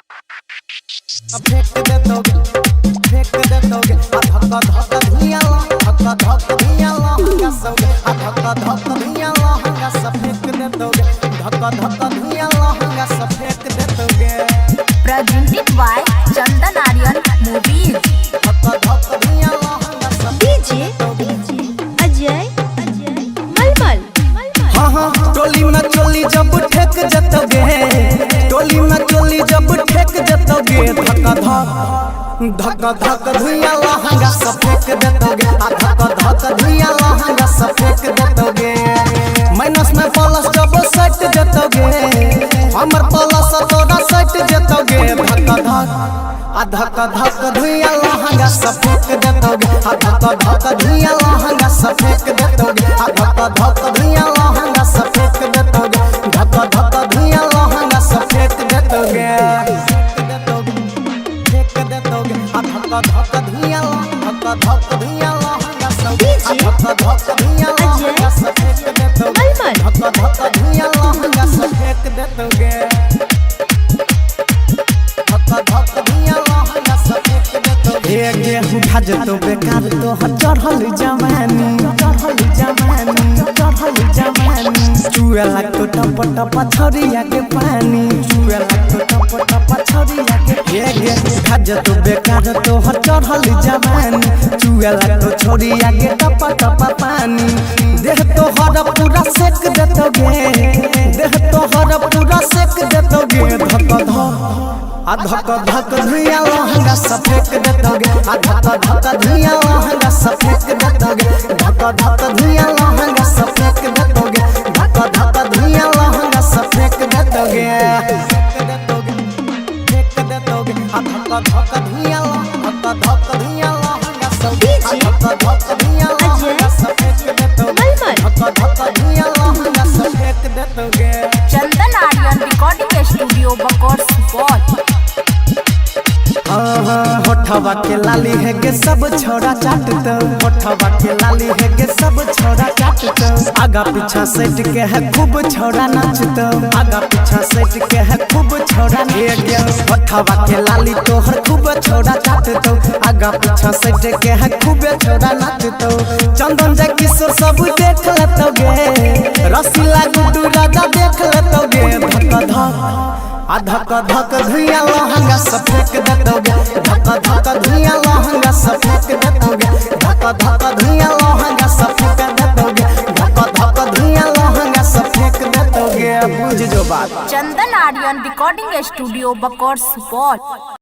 फेंक दे दोगे धक्का धक्का धुइयां ला धक्का धक्का धुइयां ला हंगा सोगे धक्का धक्का धुइयां ला हंगा सब फेंक दे दोगे धक्का धक्का धुइयां ला हंगा सब फेंक दे दोगे। Presented by Chandan Aryan Movies। धक्का धक्का धुइयां ला हंगा सब डीजे अजय मलमल। हाँ हाँ टोली में चोली जब ठेक जतोगे टोली में चोली जब ठेक जतोगे धक्का धक्का धुइयां ला हंगा सब फेंक देतोगे धक्का धक्का धुइयां ला हंगा सब फेंक देतोगे। माइनस में प्लस जब सट जतोगे हमर प्लस तोरा सट जतोगे धक्का धक्का धुइयां ला हंगा सब फेंक देतोगे धक्का धक्का धुइयां ला हंगा सब फेंक देतोगे धक्का धक्का धुइयां ला हंगा सब फेंक देतोगे धक्का धक्का धुइयां ला हंगा सब फेंक देतोगे धक्का धक्का धुइयां ला धक्का धक्का धुइयां ला हंगा सब धक्का धक्का धुइयां ला हंगा सब फेंक देतोगे धक्का धक्का धुइयां ला हंगा सब फेंक देतोगे धक्का धक्का धुइयां ला हंगा सब फेंक देतोगे। हे गेहूं भाज तो बेकार तो चढ़ल जवानी चुए लाग तो टप टप छरिया के पानी चुए लाग तो टप टप छरिया के हे गेहूं भाज तो बेकार तो चढ़ल जवानी चुए लाग तो छरिया के टप टप पानी देह तो हर पूरा सेक देतोगे देह तो हर पूरा सेक देतोगे धक्का धक्का धुइयां ला हंगा सब फेंक देतोगे धक्का धक्का धुइयां ला हंगा सब फेंक देतोगे धक्का धक्का धुइयां ला हंगा सब फेंक देतोगे धक्का धक्का धुइयां ला हंगा सब फेंक देतोगे धक्का धक्का धुइयां ला धक्का धक्का धुइयां ला हंगा सब धक्का धक्का धुइयां ला हंगा सब फेंक देतोगे धक्का धक्का धुइयां ला हंगा सब फेंक देतोगे। Chandan Aryan Recording Studio Bakaur Supaul. होठवा के लाली है के सब छोरा चाटतो होठवा के लाली है के सब छोरा चाटतो आगा पीछा सेट के है खूब छोरा नाचतो आगा पीछा सेट के है खूब छोरा नाचतो होठवा के लाली तोहर खूब छोरा चाटतो आगा पीछा सेट के है खूब छोरा नाचतो चंदन जय किशोर सब देख लेतोगे रसीला गुड्डू राजा देख लेतोगे धक्का धक्का धुइयां ला हंगा सब फेंक देतोगे धक्का धक्का धुइयां ला हंगा सब फेंक देतोगे धक्का धक्का धुइयां ला हंगा सब फेंक देतोगे धक्का धक्का धुइयां ला हंगा सब फेंक देतोगे। बुझ जो बात। Chandan Aryan Recording Studio Bakaur Supaul.